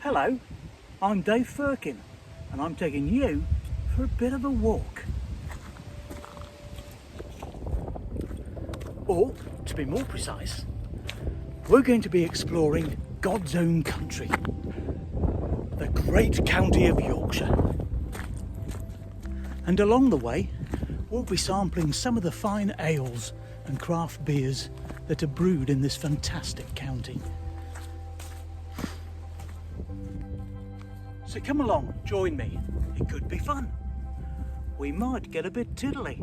Hello, I'm Dave Firkin and I'm taking you for a bit of a walk. Or, to be more precise, we're going to be exploring God's own country, the great county of Yorkshire. And along the way, we'll be sampling some of the fine ales and craft beers that are brewed in this fantastic county. So come along, join me. It could be fun. We might get a bit tiddly.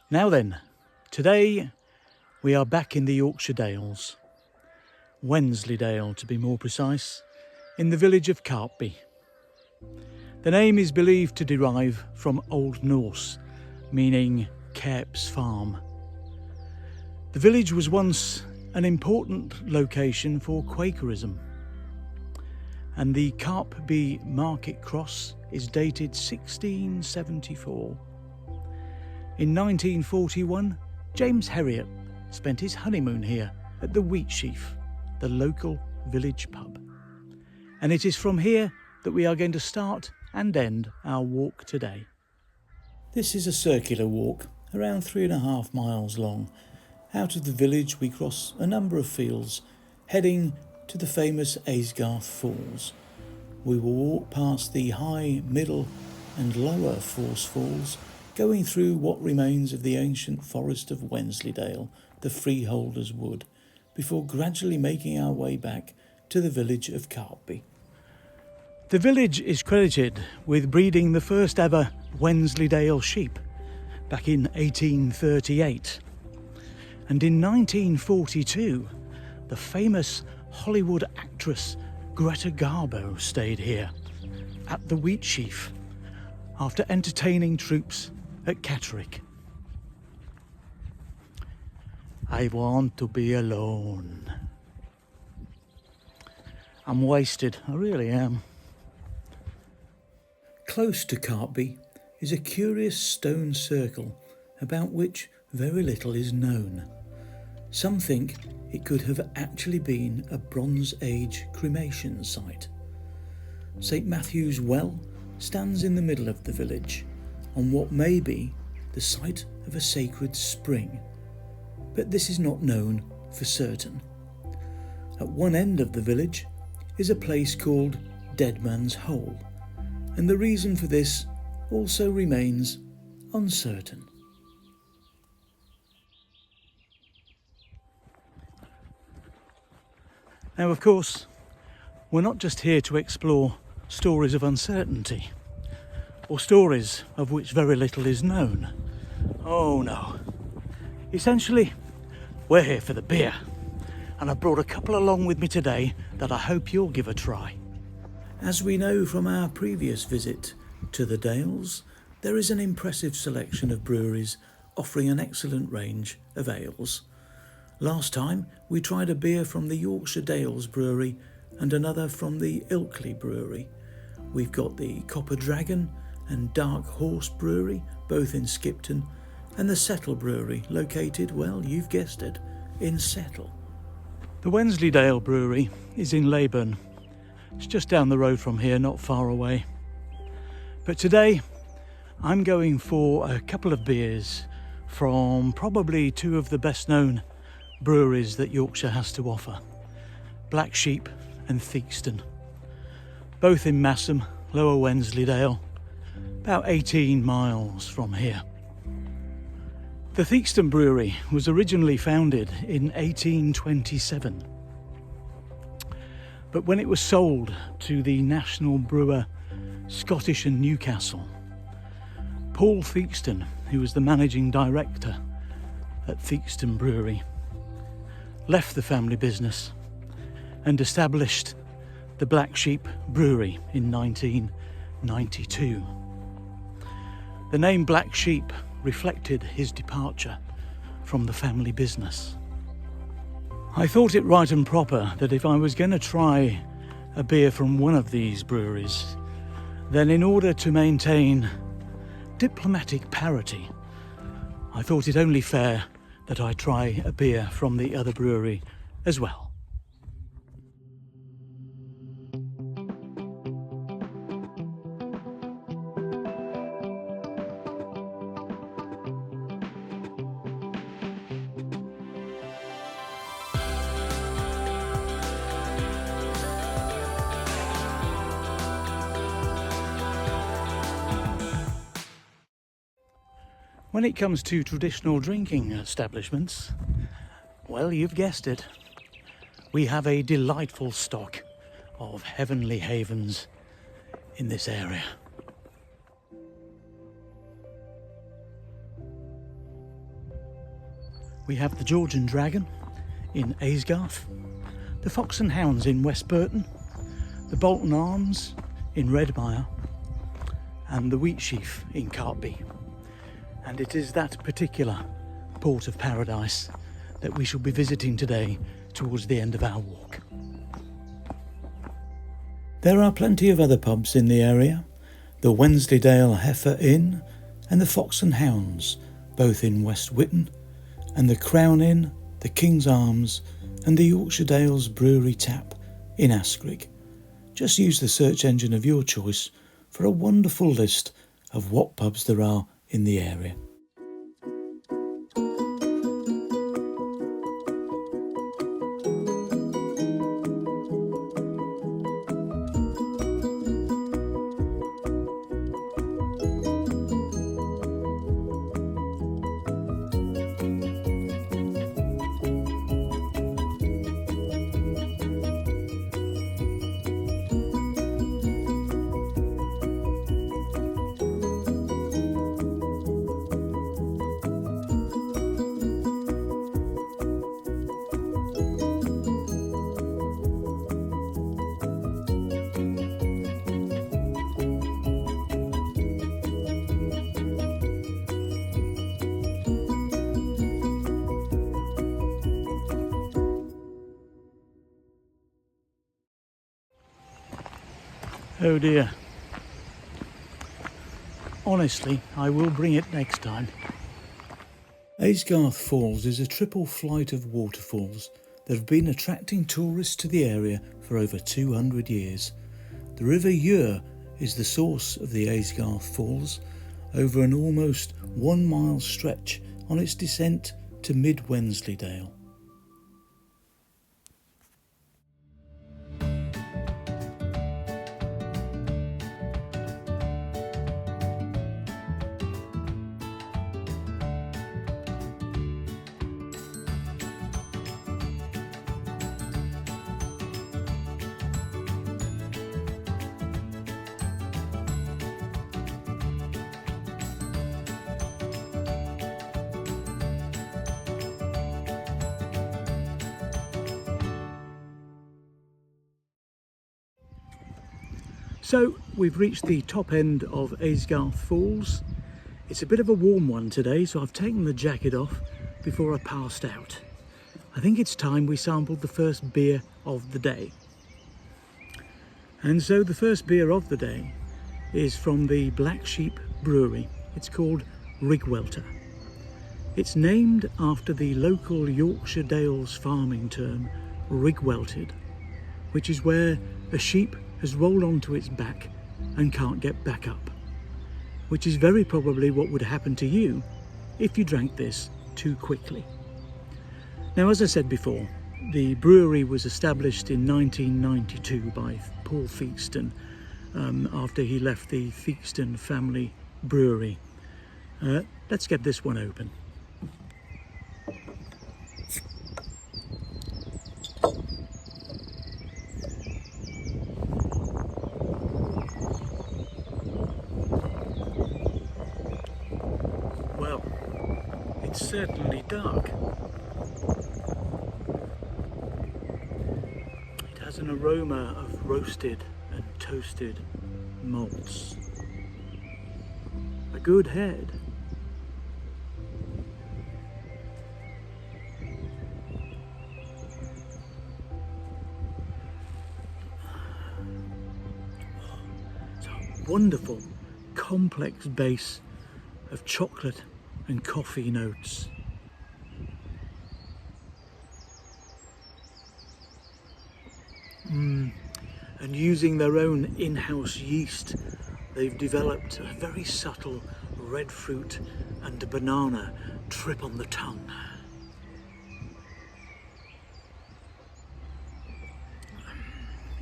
Now then, today we are back in the Yorkshire Dales, Wensleydale to be more precise, in the village of Carperby. The name is believed to derive from Old Norse, meaning Carp's farm. The village was once an important location for Quakerism, and the Carperby market cross is dated 1674. In 1941, James Herriot spent his honeymoon here at the Wheatsheaf, the local village pub. And it is from here that we are going to start and end our walk today. This is a circular walk, around 3.5 miles long. Out of the village we cross a number of fields, heading to the famous Aysgarth Falls. We will walk past the high, middle and lower Force Falls, going through what remains of the ancient forest of Wensleydale, the freeholders' wood, before gradually making our way back to the village of Carperby. The village is credited with breeding the first ever Wensleydale sheep back in 1838. And in 1942, the famous Hollywood actress Greta Garbo stayed here at the Wheatsheaf after entertaining troops at Catterick. I want to be alone. I'm wasted, I really am. Close to Carperby is a curious stone circle about which very little is known. Some think it could have actually been a Bronze Age cremation site. St Matthew's Well stands in the middle of the village, on what may be the site of a sacred spring, but this is not known for certain. At one end of the village is a place called Dead Man's Hole, and the reason for this also remains uncertain. Now, of course, we're not just here to explore stories of uncertainty, or stories of which very little is known. Oh no. Essentially, we're here for the beer, and I've brought a couple along with me today that I hope you'll give a try. As we know from our previous visit to the Dales, there is an impressive selection of breweries offering an excellent range of ales. Last time we tried a beer from the Yorkshire Dales brewery and another from the Ilkley brewery. We've got the Copper Dragon and Dark Horse brewery, both in Skipton, and the Settle brewery, located, well, you've guessed it, in Settle. The Wensleydale brewery is in Leyburn. It's just down the road from here, not far away. But today I'm going for a couple of beers from probably two of the best known breweries that Yorkshire has to offer, Black Sheep and Theakston, both in Massam, Lower Wensleydale, about 18 miles from here. The Theakston brewery was originally founded in 1827, but when it was sold to the national brewer Scottish and Newcastle, Paul Theakston, who was the managing director at Theakston Brewery, left the family business and established the Black Sheep Brewery in 1992. The name Black Sheep reflected his departure from the family business. I thought it right and proper that if I was going to try a beer from one of these breweries, then in order to maintain diplomatic parity, I thought it only fair that I try a beer from the other brewery as well. When it comes to traditional drinking establishments, well, you've guessed it, we have a delightful stock of heavenly havens in this area. We have the George and Dragon in Aysgarth, the Fox and Hounds in West Burton, the Bolton Arms in Redmire, and the Wheat Sheaf in Carperby. And it is that particular port of paradise that we shall be visiting today towards the end of our walk. There are plenty of other pubs in the area, the Wensleydale Heifer Inn and the Fox and Hounds, both in West Whitton, and the Crown Inn, the King's Arms and the Yorkshire Dales Brewery Tap in Aysgarth. Just use the search engine of your choice for a wonderful list of what pubs there are in the area. Oh dear. Honestly, I will bring it next time. Aysgarth Falls is a triple flight of waterfalls that have been attracting tourists to the area for over 200 years. The River Ure is the source of the Aysgarth Falls over an almost 1 mile stretch on its descent to mid-Wensleydale. So we've reached the top end of Aysgarth Falls. It's a bit of a warm one today, so I've taken the jacket off before I passed out. I think it's time we sampled the first beer of the day. And so the first beer of the day is from the Black Sheep Brewery. It's called Rigwelter. It's named after the local Yorkshire Dales farming term rigwelted, which is where a sheep has rolled onto its back and can't get back up, which is very probably what would happen to you if you drank this too quickly. Now, as I said before, the brewery was established in 1992 by Paul Theakston after he left the Theakston family brewery. Let's get this one open. Well, it's certainly dark. It has an aroma of roasted and toasted malts. A good head. It's a wonderful, complex base of chocolate and coffee notes. And using their own in-house yeast, they've developed a very subtle red fruit and banana trip on the tongue.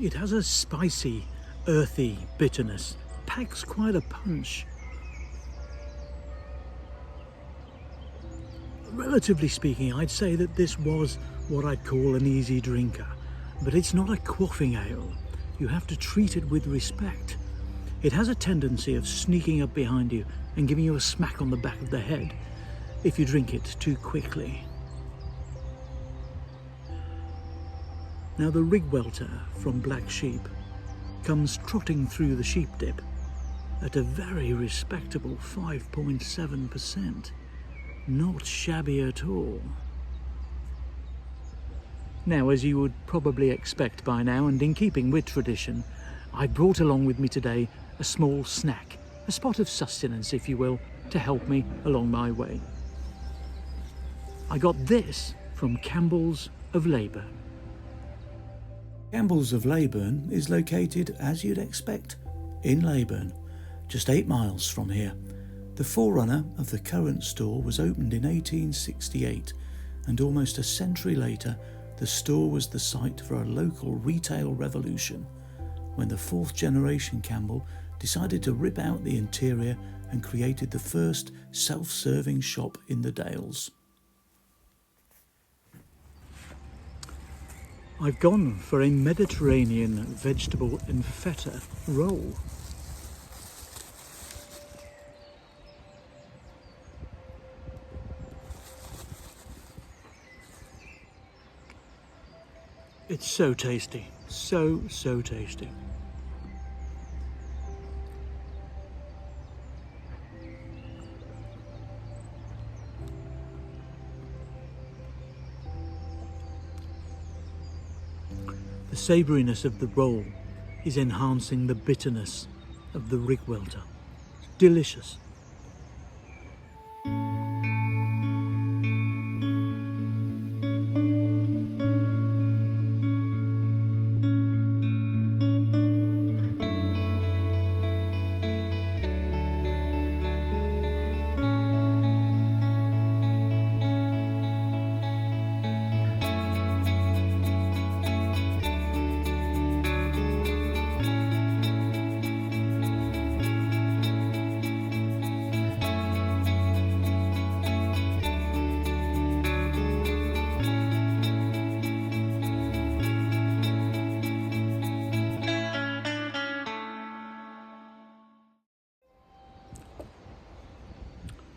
It has a spicy, earthy bitterness, packs quite a punch. Relatively speaking, I'd say that this was what I'd call an easy drinker, but it's not a quaffing ale. You have to treat it with respect. It has a tendency of sneaking up behind you and giving you a smack on the back of the head if you drink it too quickly. Now the rig welter from Black Sheep comes trotting through the sheep dip at a very respectable 5.7%. Not shabby at all. Now, as you would probably expect by now, and in keeping with tradition, I brought along with me today a small snack, a spot of sustenance, if you will, to help me along my way. I got this from Campbell's of Leyburn. Campbell's of Leyburn is located, as you'd expect, in Leyburn, just 8 miles from here. The forerunner of the current store was opened in 1868, and almost a century later, the store was the site for a local retail revolution, when the 4th generation Campbell decided to rip out the interior and created the first self-serving shop in the Dales. I've gone for a Mediterranean vegetable and feta roll. It's so tasty, so tasty. The savouriness of the roll is enhancing the bitterness of the rig welter. Delicious.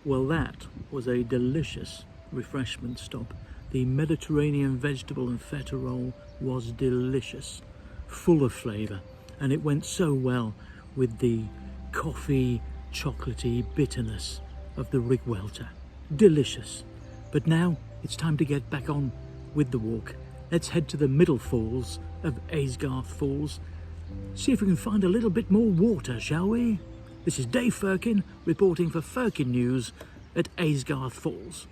Well, that was a delicious refreshment stop. The Mediterranean vegetable and feta roll was delicious, full of flavour, and it went so well with the coffee, chocolatey bitterness of the rig welter. Delicious. But now it's time to get back on with the walk. Let's head to the middle falls of Aysgarth Falls. See if we can find a little bit more water, shall we? This is Dave Firkin reporting for Firkin News at Aysgarth Falls.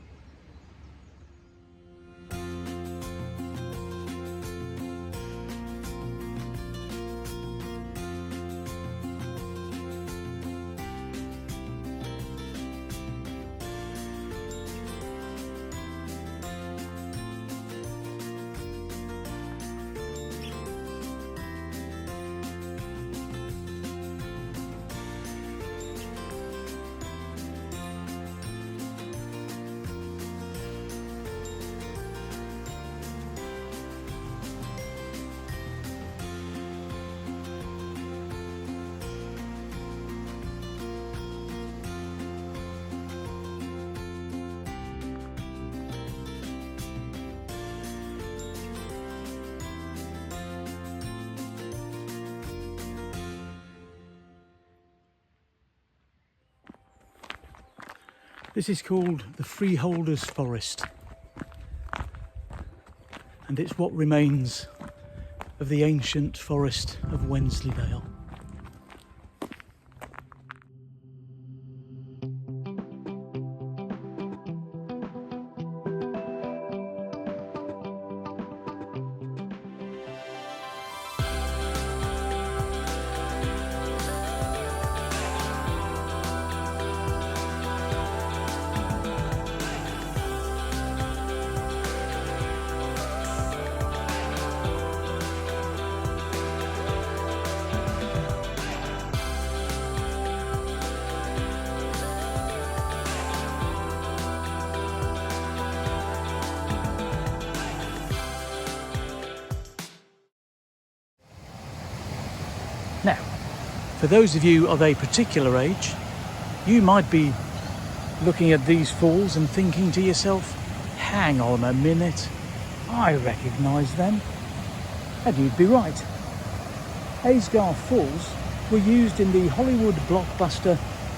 This is called the Freeholders' Forest, and it's what remains of the ancient forest of Wensleydale. Now, for those of you of a particular age, you might be looking at these falls and thinking to yourself, hang on a minute, I recognise them. And you'd be right. Aysgarth Falls were used in the Hollywood blockbuster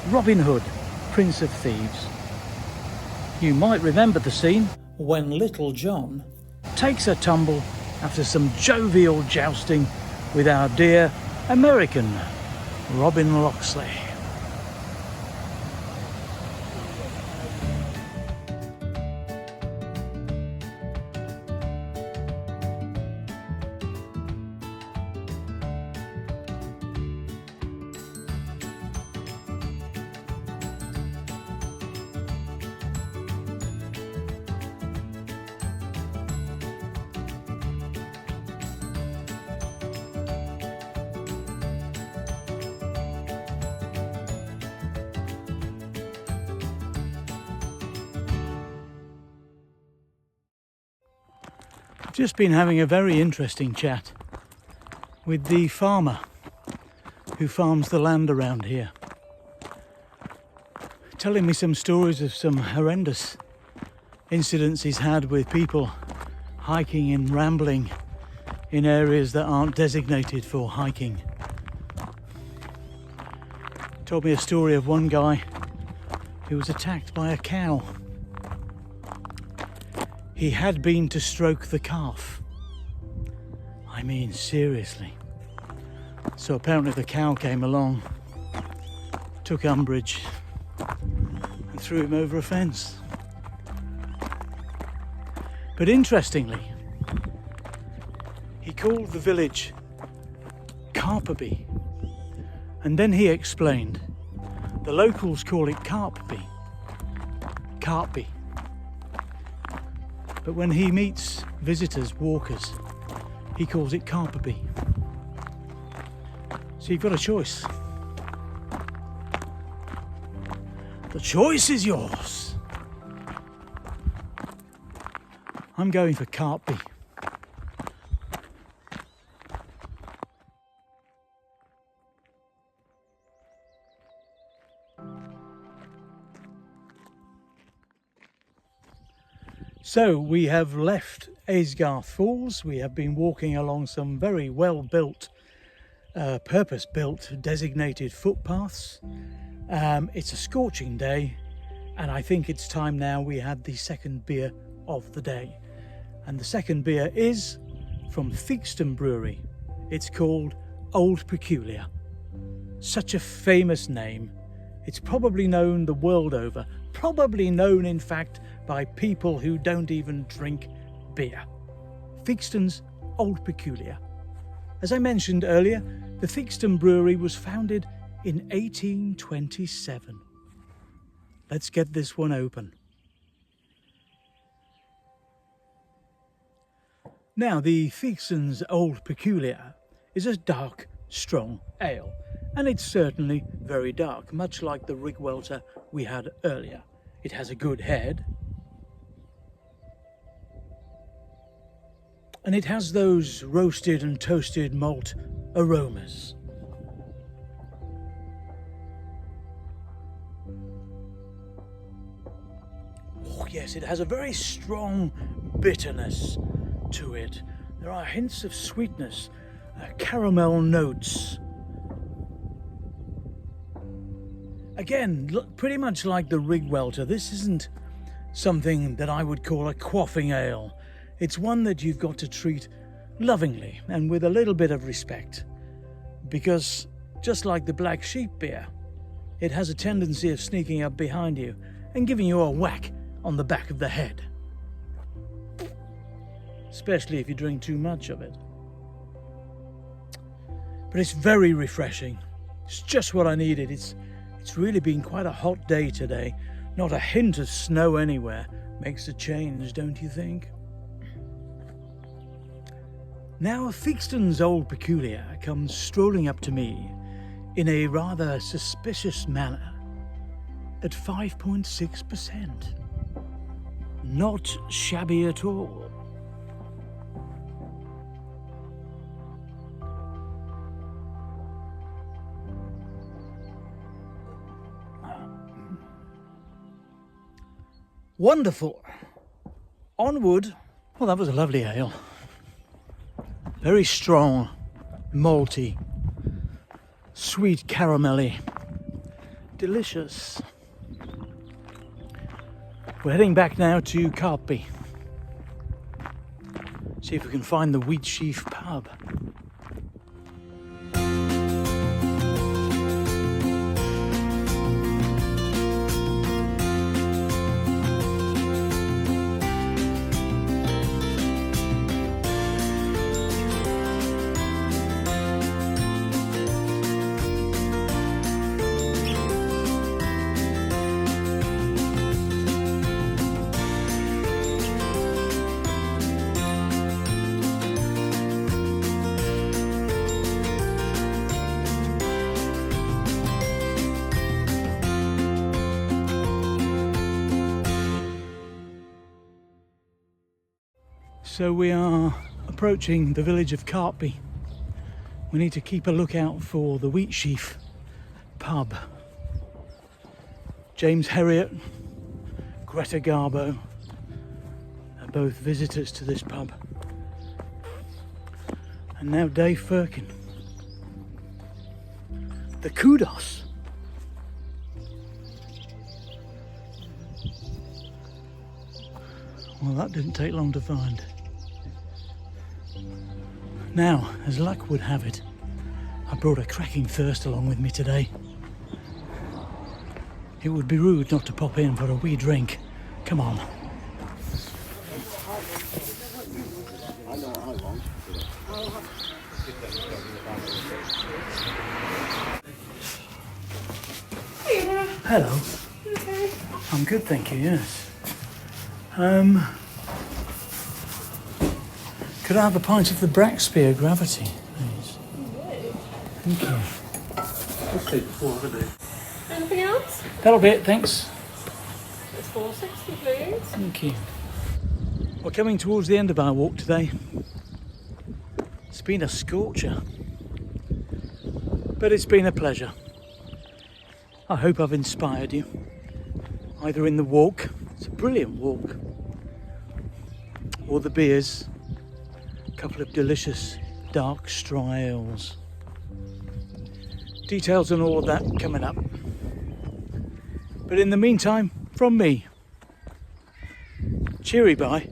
Robin Hood, Prince of Thieves. You might remember the scene when Little John takes a tumble after some jovial jousting with our dear American Robin Locksley. Just been having a very interesting chat with the farmer who farms the land around here, telling me some stories of some horrendous incidents he's had with people hiking and rambling in areas that aren't designated for hiking. Told me a story of one guy who was attacked by a cow. He had been to stroke the calf. I mean, seriously. So apparently the cow came along, took umbrage, and threw him over a fence. But interestingly, he called the village Carperby. And then he explained, the locals call it Carperby. Carperby. But when he meets visitors, walkers, he calls it Carperby. So you've got a choice. The choice is yours. I'm going for Carperby. So we have left Aysgarth Falls. We have been walking along some very well-built, purpose-built, designated footpaths. It's a scorching day, and I think it's time now we had the second beer of the day. And the second beer is from Theakston Brewery. It's called Old Peculiar. Such a famous name. It's probably known the world over. Probably known, in fact, by people who don't even drink beer. Theakston's Old Peculiar. As I mentioned earlier, the Theakston Brewery was founded in 1827. Let's get this one open. Now, the Theakston's Old Peculiar is a dark, strong ale, and it's certainly very dark, much like the Rigwelter we had earlier. It has a good head, and it has those roasted and toasted malt aromas. Oh yes, it has a very strong bitterness to it. There are hints of sweetness, caramel notes. Again, pretty much like the Rigwelter, this isn't something that I would call a quaffing ale. It's one that you've got to treat lovingly and with a little bit of respect. Because just like the Black Sheep beer, it has a tendency of sneaking up behind you and giving you a whack on the back of the head. Especially if you drink too much of it. But it's very refreshing. It's just what I needed. It's really been quite a hot day today. Not a hint of snow anywhere. Makes a change, don't you think? Now, Theakston's Old Peculiar comes strolling up to me in a rather suspicious manner at 5.6%. Not shabby at all. Wonderful. Onward. Well, that was a lovely ale. Very strong, malty, sweet caramelly, delicious. We're heading back now to Carperby. See if we can find the Wheatsheaf pub. So we are approaching the village of Carperby. We need to keep a lookout for the Wheatsheaf pub. James Herriot, Greta Garbo are both visitors to this pub. And now Dave Firkin. The kudos. Well, that didn't take long to find. Now, as luck would have it, I brought a cracking thirst along with me today. It would be rude not to pop in for a wee drink. Come on. Hello. Okay. I'm good, thank you, yes. Could I have a pint of the Brackspear Gravity, please? Thank you. Let's take the four of a day. Anything else? That'll be it, thanks. It's 460, please. Thank you. We're coming towards the end of our walk today. It's been a scorcher, but it's been a pleasure. I hope I've inspired you, either in the walk, it's a brilliant walk, or the beers, a couple of delicious dark straw ales. Details on all of that coming up. But in the meantime, from me, cheery bye.